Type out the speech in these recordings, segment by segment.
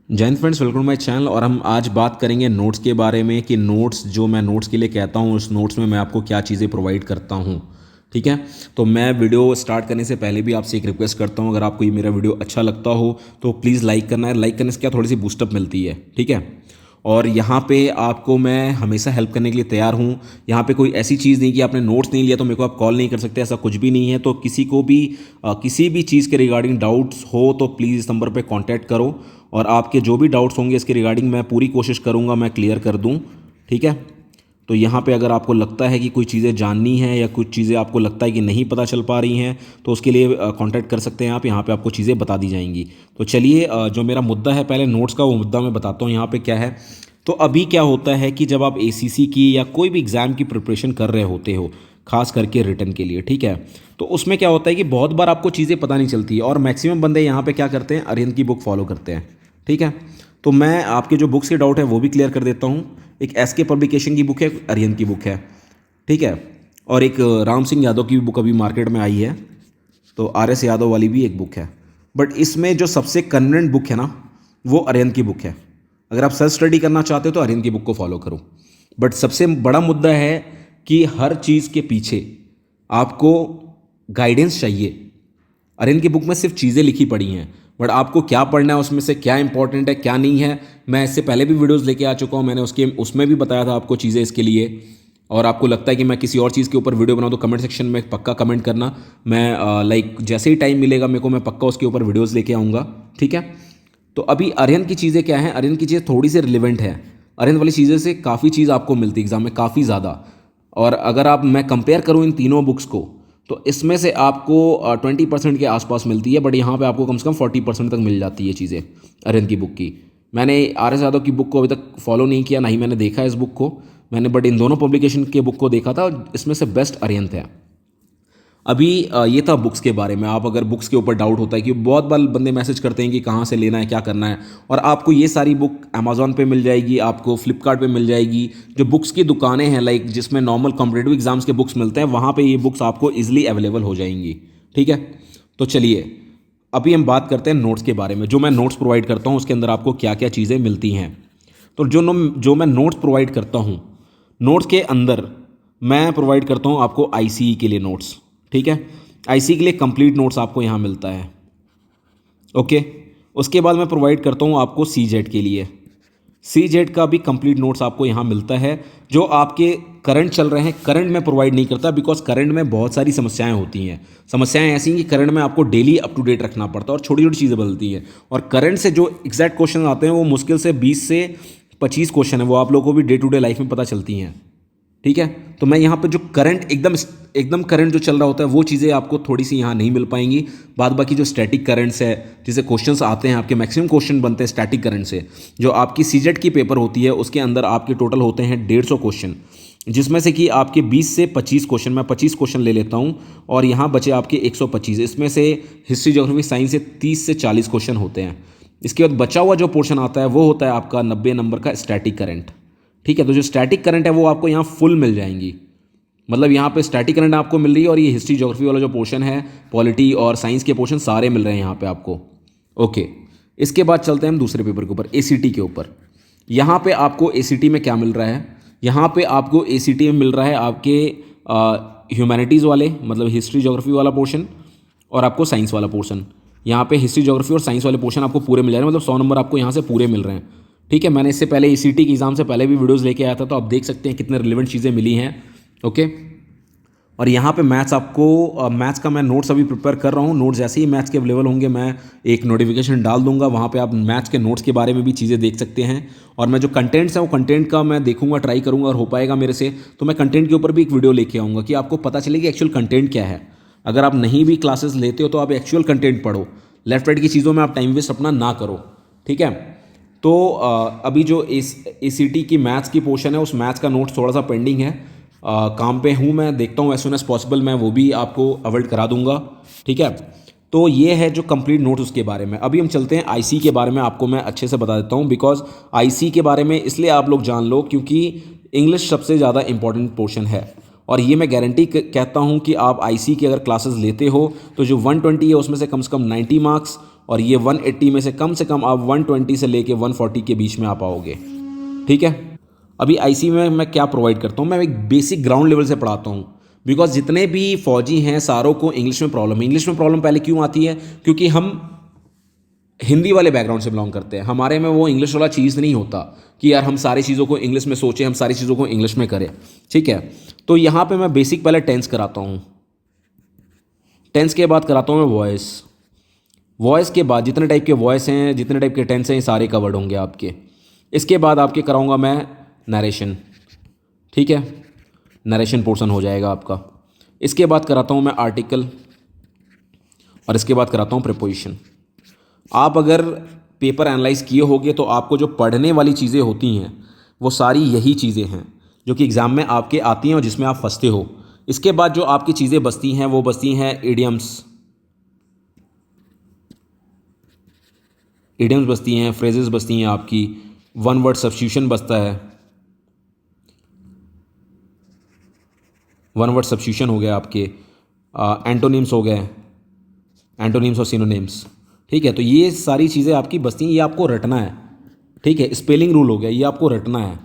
जय Hind friends, welcome to my channel. और हम आज बात करेंगे नोट्स के बारे में कि नोट्स जो मैं नोट्स के लिए कहता हूँ उस नोट्स में मैं आपको क्या चीज़ें प्रोवाइड करता हूँ। ठीक है, तो मैं वीडियो स्टार्ट करने से पहले भी आपसे एक रिक्वेस्ट करता हूँ, अगर आपको ये मेरा वीडियो अच्छा लगता हो तो प्लीज़ लाइक करना है। लाइक करने से क्या थोड़ी सी बूस्टअप मिलती है। ठीक है, और यहाँ पे आपको मैं हमेशा हेल्प करने के लिए तैयार हूँ। यहाँ पे कोई ऐसी चीज़ नहीं कि आपने नोट्स नहीं लिया तो मेरे को आप कॉल नहीं कर सकते, ऐसा कुछ भी नहीं है। तो किसी को भी किसी भी चीज़ के रिगार्डिंग डाउट्स हो तो प्लीज़ इस नंबर पे कांटेक्ट करो, और आपके जो भी डाउट्स होंगे इसके रिगार्डिंग मैं पूरी कोशिश करूँगा मैं क्लियर कर दूँ। ठीक है, तो यहाँ पे अगर आपको लगता है कि कोई चीज़ें जाननी है या कुछ चीज़ें आपको लगता है कि नहीं पता चल पा रही हैं तो उसके लिए कांटेक्ट कर सकते हैं आप। यहाँ पे आपको चीज़ें बता दी जाएंगी। तो चलिए, जो मेरा मुद्दा है पहले नोट्स का वो मुद्दा मैं बताता हूँ यहाँ पे क्या है। तो अभी क्या होता है कि जब आप एसीसी की या कोई भी एग्ज़ाम की प्रिपरेशन कर रहे होते हो, खास करके रिटन के लिए, ठीक है, तो उसमें क्या होता है कि बहुत बार आपको चीज़ें पता नहीं चलती है और मैक्सिमम बंदे यहाँ पे क्या करते हैं, अरिहंत की बुक फॉलो करते हैं। ठीक है, तो मैं आपके जो बुक्स के डाउट है वो भी क्लियर कर देता हूँ। एक एसके पब्लिकेशन की बुक है, अरिहंत की बुक है। ठीक है, और एक राम सिंह यादव की भी बुक अभी मार्केट में आई है, तो आर एस यादव वाली भी एक बुक है। बट इसमें जो सबसे कन्वीनियंट बुक है ना, वो अरिहंत की बुक है। अगर आप सेल्फ स्टडी करना चाहते हो तो अरिहंत की बुक को फॉलो करो। बट सबसे बड़ा मुद्दा है कि हर चीज़ के पीछे आपको गाइडेंस चाहिए। अरिहंत की बुक में सिर्फ चीज़ें लिखी पड़ी हैं, बट आपको क्या पढ़ना है, उसमें से क्या इंपॉर्टेंट है क्या नहीं है, मैं इससे पहले भी वीडियोस लेके आ चुका हूँ। मैंने उसमें भी बताया था आपको चीज़ें इसके लिए। और आपको लगता है कि मैं किसी और चीज़ के ऊपर वीडियो बनाऊँ तो कमेंट सेक्शन में पक्का कमेंट करना। मैं लाइक जैसे ही टाइम मिलेगा मेरे को, मैं पक्का उसके ऊपर वीडियोज़ लेके आऊँगा। ठीक है, तो अभी अरिहंत की चीज़ें क्या हैं, अरिहंत की चीज़ें थोड़ी सी रिलेवेंट है। अरिहंत वाली चीज़ें से काफ़ी चीज़ आपको मिलती है एग्जाम में, काफ़ी ज़्यादा। और अगर आप मैं कंपेयर करूँ इन तीनों बुक्स को तो इसमें से आपको 20% के आसपास मिलती है, बट यहाँ पे आपको कम से कम 40% तक मिल जाती है चीज़ें अरिहंत की बुक की। मैंने आर एस यादव की बुक को अभी तक फॉलो नहीं किया, ना ही मैंने देखा है इस बुक को मैंने, बट इन दोनों पब्लिकेशन के बुक को देखा था, इसमें से बेस्ट अरिहंत है। अभी ये था बुक्स के बारे में। आप अगर बुक्स के ऊपर डाउट होता है कि बहुत बार बंदे मैसेज करते हैं कि कहाँ से लेना है क्या करना है, और आपको ये सारी बुक अमेजोन पे मिल जाएगी, आपको फ्लिपकार्ट पे मिल जाएगी। जो बुक्स की दुकानें हैं लाइक जिसमें नॉर्मल कॉम्पिटेटिव एग्जाम्स के बुक्स मिलते हैं, वहाँ पे ये बुक्स आपको ईजिली अवेलेबल हो जाएंगी। ठीक है, तो चलिए अभी हम बात करते हैं नोट्स के बारे में। जो मैं नोट्स प्रोवाइड करता हूँ उसके अंदर आपको क्या क्या चीज़ें मिलती हैं। तो जो मैं नोट्स प्रोवाइड करता हूँ, नोट्स के अंदर मैं प्रोवाइड करता हूँ आपको आईसीई के लिए नोट्स। ठीक है, आईसीई के लिए कंप्लीट नोट्स आपको यहाँ मिलता है। ओके, उसके बाद मैं प्रोवाइड करता हूँ आपको सीजेड के लिए। सीजेड का भी कंप्लीट नोट्स आपको यहाँ मिलता है। जो आपके करंट चल रहे हैं, करंट में प्रोवाइड नहीं करता बिकॉज करंट में बहुत सारी समस्याएं होती हैं। समस्याएं ऐसी हैं कि करंट में आपको डेली अप टू डेट रखना पड़ता है और छोटी छोटी चीज़ें बदलती हैं। और करंट से जो एग्जैक्ट क्वेश्चन आते हैं वो मुश्किल से 20 से 25 क्वेश्चन है, वो आप लोगों को भी डे टू डे लाइफ में पता चलती हैं। ठीक है, तो मैं यहाँ पे जो करंट एकदम करंट जो चल रहा होता है वो चीज़ें आपको थोड़ी सी यहाँ नहीं मिल पाएंगी। बाद बाकी जो स्टैटिक करंट्स है, जिसे क्वेश्चंस आते हैं, आपके मैक्सिमम क्वेश्चन बनते हैं स्टैटिक करंट से। जो आपकी सीजेट की पेपर होती है उसके अंदर आपके टोटल होते हैं 150 क्वेश्चन, जिसमें से कि आपके 20 से 25 क्वेश्चन, मैं 25 क्वेश्चन ले लेता हूँ और यहाँ बचे आपके 125। इसमें से हिस्ट्री ज्योग्राफी साइंस से 30 से 40 क्वेश्चन होते हैं। इसके बाद बचा हुआ जो पोर्शन आता है वो होता है आपका 90 नंबर का स्टैटिक करंट। ठीक है, तो जो स्टैटिक करंट है वो आपको यहाँ फुल मिल जाएंगी। मतलब यहाँ पे स्टैटिक करंट आपको मिल रही है और ये हिस्ट्री ज्योग्राफी वाला जो पोर्शन है, पॉलिटी और साइंस के पोर्शन सारे मिल रहे हैं यहाँ पे आपको। ओके, इसके बाद चलते हैं हम दूसरे पेपर के ऊपर, एसीटी के ऊपर। यहाँ पे आपको एसीटी में क्या मिल रहा है, यहाँ पे आपको एसीटी में मिल रहा है आपके ह्यूमैनिटीज़ वाले, मतलब हिस्ट्री ज्योग्राफी वाला पोर्शन, और आपको साइंस वाला पोर्शन। यहाँ पे हिस्ट्री ज्योग्राफी और साइंस वाले पोर्शन आपको पूरे मिल जा रहे हैं, मतलब 100 नंबर आपको यहाँ से पूरे मिल रहे हैं। ठीक है, मैंने इससे पहले एसीटी के एग्ज़ाम से पहले भी वीडियोस लेके आया था, तो आप देख सकते हैं कितने रिलेवेंट चीज़ें मिली हैं। ओके, और यहाँ पे मैथ्स आपको मैथ्स का मैं नोट्स अभी प्रिपेयर कर रहा हूँ। नोट्स जैसे ही मैथ्स के अवेलेबल होंगे मैं एक नोटिफिकेशन डाल दूंगा, वहाँ पे आप मैथ्स के नोट्स के बारे में भी चीज़ें देख सकते हैं। और मैं जो कंटेंट्स हैं वो कंटेंट का मैं देखूंगा, ट्राई करूँगा, और हो पाएगा मेरे से तो मैं कंटेंट के ऊपर भी एक वीडियो लेके आऊँगा कि आपको पता चले कि एक्चुअल कंटेंट क्या है। अगर आप नहीं भी क्लासेस लेते हो तो आप एक्चुअल कंटेंट पढ़ो, लेफ्ट राइट की चीज़ों में आप टाइम वेस्ट अपना ना करो। ठीक है, तो अभी जो एसीटी की मैथ्स की पोर्शन है उस मैथ्स का नोट्स थोड़ा सा पेंडिंग है। काम पे हूँ मैं, देखता हूँ एज सुन एज पॉसिबल मैं वो भी आपको अवेल्ड करा दूंगा। ठीक है, तो ये है जो कंप्लीट नोट उसके बारे में। अभी हम चलते हैं आईसी के बारे में, आपको मैं अच्छे से बता देता हूँ बिकॉज आईसी के बारे में इसलिए आप लोग जान लो क्योंकि इंग्लिश सबसे ज़्यादा इंपॉर्टेंट पोर्शन है। और ये मैं गारंटी कहता हूँ कि आप आईसी की अगर क्लासेस लेते हो तो जो 120 है उसमें से कम 90 मार्क्स और ये 180 में से कम आप 120 से लेके 140 के बीच में आ पाओगे। ठीक है। अभी आईसी में मैं क्या प्रोवाइड करता हूँ, मैं एक बेसिक ग्राउंड लेवल से पढ़ाता हूँ, बिकॉज जितने भी फौजी हैं सारों को इंग्लिश में प्रॉब्लम है। इंग्लिश में प्रॉब्लम पहले क्यों आती है, क्योंकि हम हिंदी वाले बैकग्राउंड से बिलोंग करते हैं। हमारे में वो इंग्लिश वाला चीज़ नहीं होता कि यार हम सारी चीज़ों को इंग्लिश में सोचें, हम सारी चीज़ों को इंग्लिश में करें। ठीक है। तो यहाँ पे मैं बेसिक पहले टेंस कराता हूँ, टेंस के बाद कराता हूँ मैं वॉइस, वॉइस के बाद जितने टाइप के वॉइस हैं, जितने टाइप के टेंस हैं, ये सारे कवर्ड होंगे आपके। इसके बाद आपके कराऊंगा मैं नरेशन। ठीक है, नरेशन पोर्शन हो जाएगा आपका। इसके बाद कराता हूँ मैं आर्टिकल, और इसके बाद कराता हूँ प्रीपोजिशन। आप अगर पेपर एनालाइज किए होगे तो आपको जो पढ़ने वाली चीज़ें होती हैं वो सारी यही चीज़ें हैं जो कि एग्ज़ाम में आपके आती हैं और जिसमें आप फंसते हो। इसके बाद जो आपकी चीज़ें बचती हैं वो बचती हैं इडियम्स, इडियम्स बचती हैं, फ्रेजेस बचती हैं आपकी, वन वर्ड सब्स्टिट्यूशन बचता है, वन वर्ड सब्स्टिट्यूशन हो गया आपके, एंटोनिम्स हो गए, एंटोनिम्स और सिनोनिम्स। ठीक है। तो ये सारी चीज़ें आपकी बचती हैं, ये आपको रटना है। ठीक है। स्पेलिंग रूल हो गया, ये आपको रटना है।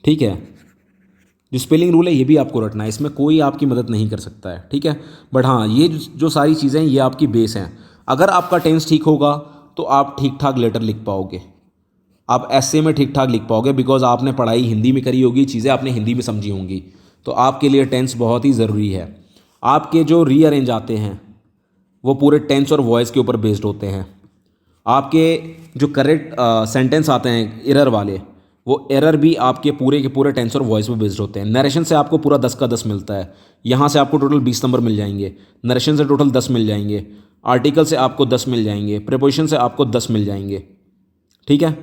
ठीक है। जो स्पेलिंग रूल है ये भी आपको रटना है, इसमें कोई आपकी मदद नहीं कर सकता है। ठीक है। बट हाँ, ये जो सारी चीज़ें हैं ये आपकी बेस हैं। अगर आपका टेंस ठीक होगा तो आप ठीक ठाक लेटर लिख पाओगे, आप ऐसे में ठीक ठाक लिख पाओगे, बिकॉज आपने पढ़ाई हिंदी में करी होगी, चीज़ें आपने हिंदी में समझी होंगी। तो आपके लिए टेंस बहुत ही ज़रूरी है। आपके जो रीअरेंज आते हैं वो पूरे टेंस और वॉइस के ऊपर बेस्ड होते हैं। आपके जो करेक्ट सेंटेंस आते हैं एरर वाले, वो एरर भी आपके पूरे के पूरे टेंस और वॉइस पे बेस्ड होते हैं। नरेशन से आपको पूरा 10 का 10 मिलता है, यहाँ से आपको टोटल 20 नंबर मिल जाएंगे, नरेशन से टोटल 10 मिल जाएंगे, आर्टिकल से आपको 10 मिल जाएंगे, प्रीपोजिशन से आपको 10 मिल जाएंगे। ठीक है।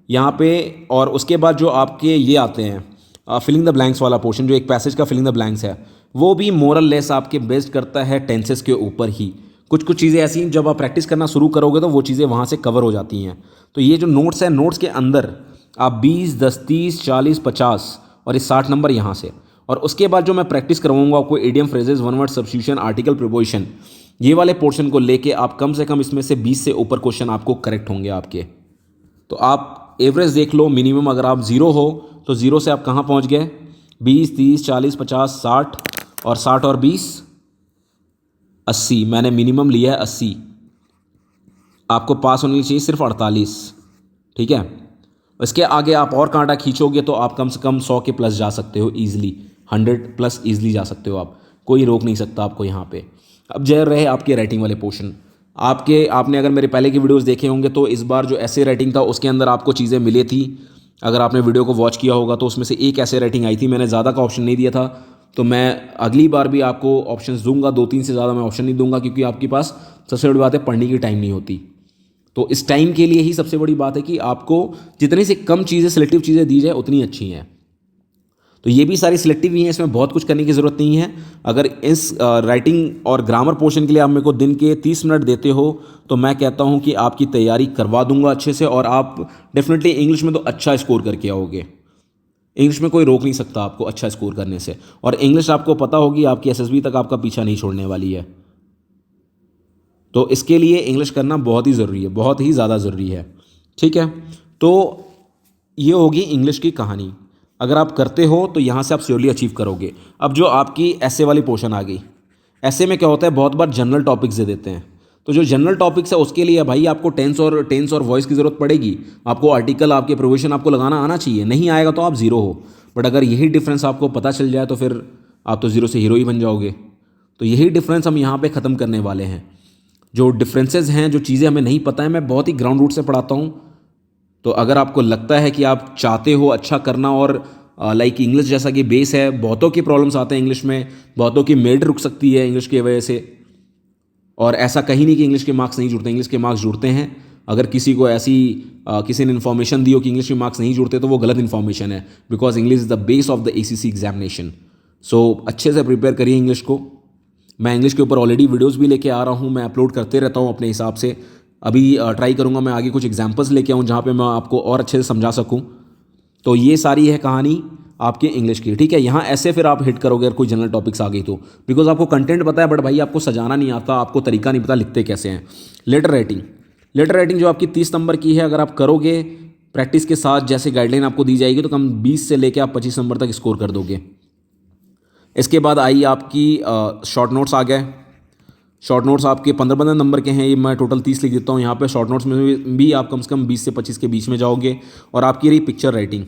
यहाँ पे और उसके बाद जो आपके ये आते हैं फिलिंग द ब्लैंक्स वाला पोर्शन, जो एक पैसेज का फिलिंग द ब्लैंक्स है, वो भी मोरल लेस आपके बेस्ड करता है टेंसेस के ऊपर ही। कुछ कुछ चीज़ें ऐसी जब आप प्रैक्टिस करना शुरू करोगे तो वो चीज़ें वहाँ से कवर हो जाती हैं। तो ये जो नोट्स हैं, नोट्स के अंदर आप 20, 10, 30, 40, 50 और ये 60 नंबर यहाँ से, और उसके बाद जो मैं प्रैक्टिस करवाऊंगा आपको idiom, phrases, one word substitution, article, preposition, ये वाले पोर्शन को लेके आप कम से कम इसमें से 20 से ऊपर क्वेश्चन आपको करेक्ट होंगे आपके। तो आप एवरेज देख लो, मिनिमम अगर आप 0 हो तो 0 से आप कहाँ पहुँच गए, 20, 30, 40, 50, 60, और 60 और 20 80। मैंने मिनिमम लिया है 80, आपको पास होने चाहिए सिर्फ 48। ठीक है। इसके आगे आप और कांटा खींचोगे तो आप कम से कम 100 के प्लस जा सकते हो ईजिली, 100 प्लस ईजिली जा सकते हो आप, कोई रोक नहीं सकता आपको यहाँ पे। अब जय रहे आपके राइटिंग वाले पोर्शन, आपने अगर मेरे पहले के वीडियोस देखे होंगे तो इस बार जो ऐसे राइटिंग था उसके अंदर आपको चीज़ें मिली थी। अगर आपने वीडियो को वॉच किया होगा तो उसमें से एक ऐसे राइटिंग आई थी, मैंने ज़्यादा का ऑप्शन नहीं दिया था। तो मैं अगली बार भी आपको ऑप्शंस दूंगा, 2-3 से ज़्यादा मैं ऑप्शन नहीं दूंगा, क्योंकि आपके पास सबसे बड़ी बात है पढ़ने की टाइम नहीं होती। तो इस टाइम के लिए ही सबसे बड़ी बात है कि आपको जितनी से कम चीज़ें, सिलेक्टिव चीज़ें दी जाए उतनी अच्छी हैं। तो ये भी सारी सिलेक्टिव ही हैं, इसमें बहुत कुछ करने की ज़रूरत नहीं है। अगर इस राइटिंग और ग्रामर पोर्शन के लिए आप मेरे को दिन के 30 मिनट देते हो तो मैं कहता हूँ कि आपकी तैयारी करवा दूंगा अच्छे से, और आप डेफिनेटली इंग्लिश में तो अच्छा स्कोर करके आओगे। इंग्लिश में कोई रोक नहीं सकता आपको अच्छा स्कोर करने से, और इंग्लिश आपको पता होगी आपकी एसएसबी तक आपका पीछा नहीं छोड़ने वाली है। तो इसके लिए इंग्लिश करना बहुत ही ज़रूरी है, बहुत ही ज़्यादा ज़रूरी है। ठीक है। तो ये होगी इंग्लिश की कहानी। अगर आप करते हो तो यहाँ से आप श्योरली अचीव करोगे। अब जो आपकी ऐसे वाली पोर्शन आ गई, ऐसे में क्या होता है, बहुत बार जनरल टॉपिक्स दे देते हैं। तो जो जनरल टॉपिक्स है उसके लिए भाई आपको टेंस और वॉइस की ज़रूरत पड़ेगी, आपको आर्टिकल, आपके प्रोविजन आपको लगाना आना चाहिए। नहीं आएगा तो आप 0 हो। बट अगर यही डिफरेंस आपको पता चल जाए तो फिर आप तो 0 से हीरो ही बन जाओगे। तो यही डिफरेंस हम यहाँ पर ख़त्म करने वाले हैं। जो डिफरेंसेस हैं, जो चीज़ें हमें नहीं पता है, मैं बहुत ही ग्राउंड रूट से पढ़ाता हूँ। तो अगर आपको लगता है कि आप चाहते हो अच्छा करना, और लाइक इंग्लिश जैसा कि बेस है, बहुतों की प्रॉब्लम्स आते हैं इंग्लिश में, बहुतों की मेरिट रुक सकती है इंग्लिश की वजह से, और ऐसा कहीं नहीं कि इंग्लिश के मार्क्स नहीं जुड़ते, इंग्लिश के मार्क्स जुड़ते हैं। अगर किसी को किसी ने इन्फॉर्मेशन दी हो कि इंग्लिश के मार्क्स नहीं जुड़ते तो वो गलत इन्फॉर्मेशन है, because English is the base of the ACC examination. So अच्छे से प्रिपेयर करिए इंग्लिश को। मैं इंग्लिश के ऊपर ऑलरेडी वीडियोस भी लेके आ रहा हूँ, मैं अपलोड करते रहता हूँ अपने हिसाब से। अभी ट्राई करूँगा मैं आगे कुछ एग्जांपल्स लेके आऊँ जहाँ पे मैं आपको और अच्छे से समझा सकूँ। तो ये सारी है कहानी। आपके इंग्लिश की, ठीक है। यहाँ ऐसे फिर आप हिट करोगे अगर कोई जनरल टॉपिक्स आ गई तो, बिकॉज आपको कंटेंट पता है बट भाई आपको सजाना नहीं आता, आपको तरीका नहीं पता लिखते कैसे हैं। लेटर राइटिंग, लेटर राइटिंग जो आपकी 30 नंबर की है, अगर आप करोगे प्रैक्टिस के साथ जैसे गाइडलाइन आपको दी जाएगी तो कम 20 से लेकर आप 25 नंबर तक स्कोर कर दोगे। इसके बाद आई आपकी शॉर्ट नोट्स आ गए। शॉर्ट नोट्स आपके 15 नंबर के हैं, ये मैं टोटल 30 लिख देता हूँ यहाँ पे। शॉर्ट नोट्स में भी आप कम से कम 20 से 25 के बीच में जाओगे। और आपकी रही पिक्चर राइटिंग,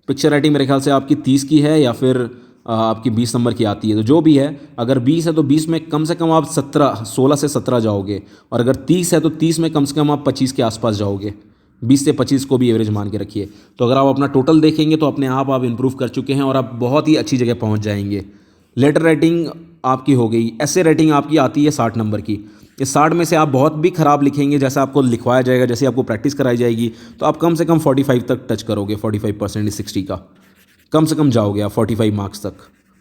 पिक्चर राइटिंग मेरे ख्याल से आपकी 30 की है या फिर आपकी 20 नंबर की आती है, तो जो भी है, अगर 20 है तो 20 में कम से कम आप 16 से 17 जाओगे, और अगर 30 है तो 30 में कम से कम आप 25 के आसपास जाओगे। 20 से 25 को भी एवरेज मान के रखिए। तो अगर आप अपना टोटल देखेंगे तो अपने आप इंप्रूव कर चुके हैं और आप बहुत ही अच्छी जगह पहुँच जाएंगे। लेटर राइटिंग आपकी हो गई। ऐसे राइटिंग आपकी आती है 60 नंबर की। इस 60 में से आप बहुत भी ख़राब लिखेंगे, जैसे आपको लिखवाया जाएगा, जैसे आपको प्रैक्टिस कराई जाएगी, तो आप कम से कम 45 तक टच करोगे। 45% 60 का कम से कम जाओगे आप 45 मार्क्स तक,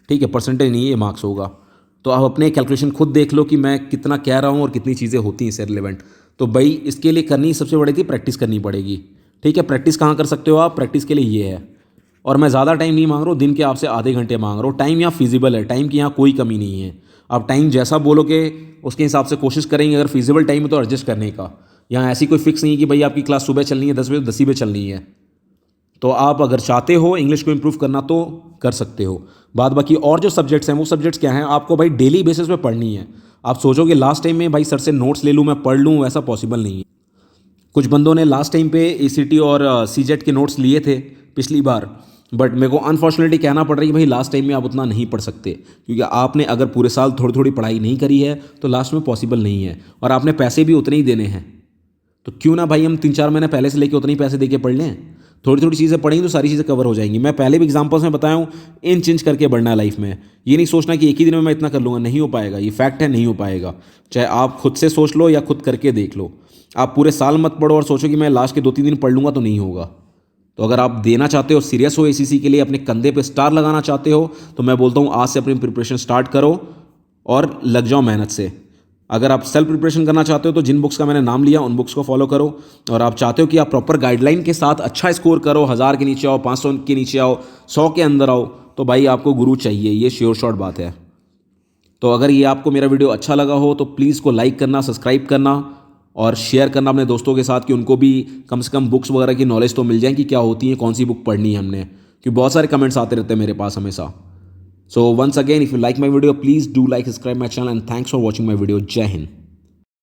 ठीक है। परसेंटेज नहीं, ये मार्क्स होगा। तो आप अपने कैलकुलेशन खुद देख लो कि मैं कितना कह रहा हूँ और कितनी चीज़ें होती हैं इससे रिलेवेंट। तो भाई इसके लिए करनी सबसे बड़ी थी प्रैक्टिस करनी पड़ेगी, ठीक है। प्रैक्टिस कहाँ कर सकते हो आप? प्रैक्टिस के लिए ये है। और मैं ज़्यादा टाइम नहीं मांग रहा हूँ, दिन के आपसे आधे घंटे मांग रहा हूँ। टाइम यहाँ फिजिबल है, टाइम की यहाँ कोई कमी नहीं है। आप टाइम जैसा बोलोगे उसके हिसाब से कोशिश करेंगे। अगर फिजिबल टाइम है तो एडजस्ट करने का। यहाँ ऐसी कोई फिक्स नहीं है कि भाई आपकी क्लास सुबह चलनी है 10 बजे, 10 ही बजे चलनी है। तो आप अगर चाहते हो इंग्लिश को इम्प्रूव करना तो कर सकते हो। बाद बाकी और जो सब्जेक्ट्स हैं वो सब्जेक्ट्स क्या हैं, आपको भाई डेली बेसिस पे पढ़नी है। आप सोचोगे लास्ट टाइम में भाई सर से नोट्स ले लूँ, मैं पढ़ लूँ, वैसा पॉसिबल नहीं है। कुछ बंदों ने लास्ट टाइम पे ACT और CJET के नोट्स लिए थे पिछली बार, बट मेरे को अनफॉर्चुनेटली कहना पड़ रहा है कि भाई लास्ट टाइम में आप उतना नहीं पढ़ सकते, क्योंकि आपने अगर पूरे साल थोड़ी थोड़ी पढ़ाई नहीं करी है तो लास्ट में पॉसिबल नहीं है। और आपने पैसे भी उतने ही देने हैं, तो क्यों ना भाई हम 3-4 महीने पहले से लेके उतने ही पैसे दे के पढ़ लें। थोड़ी थोड़ी चीज़ें पढ़ेंगी तो सारी चीज़ें कवर हो जाएंगी। मैं पहले भी एग्जांपल्स में बताया हूँ, इंच इंच करके बढ़ना है लाइफ में। ये नहीं सोचना कि एक ही दिन में मैं इतना कर लूँगा, नहीं हो पाएगा। ये फैक्ट है, नहीं हो पाएगा। चाहे आप खुद से सोच लो या खुद करके देख लो। आप पूरे साल मत पढ़ो और सोचो कि मैं लास्ट के 2-3 दिन पढ़ लूँगा, तो नहीं होगा। तो अगर आप देना चाहते हो, सीरियस हो ACC के लिए, अपने कंधे पे स्टार लगाना चाहते हो, तो मैं बोलता हूँ आज से अपनी प्रिपरेशन स्टार्ट करो और लग जाओ मेहनत से। अगर आप सेल्फ प्रिपरेशन करना चाहते हो तो जिन बुक्स का मैंने नाम लिया उन बुक्स को फॉलो करो। और आप चाहते हो कि आप प्रॉपर गाइडलाइन के साथ अच्छा स्कोर करो, 1000 के नीचे आओ, 500 के नीचे आओ, 100 के अंदर आओ, तो भाई आपको गुरु चाहिए, ये श्योर शॉर्ट बात है। तो अगर ये आपको मेरा वीडियो अच्छा लगा हो तो प्लीज़ को लाइक करना, सब्सक्राइब करना और शेयर करना अपने दोस्तों के साथ, कि उनको भी कम से कम बुक्स वगैरह की नॉलेज तो मिल जाए कि क्या होती है, कौन सी बुक पढ़नी है हमने, क्योंकि बहुत सारे कमेंट्स आते रहते हैं मेरे पास हमेशा। So once again, if you like my video, please do like, subscribe my channel, and thanks for watching my video. Jai Hind.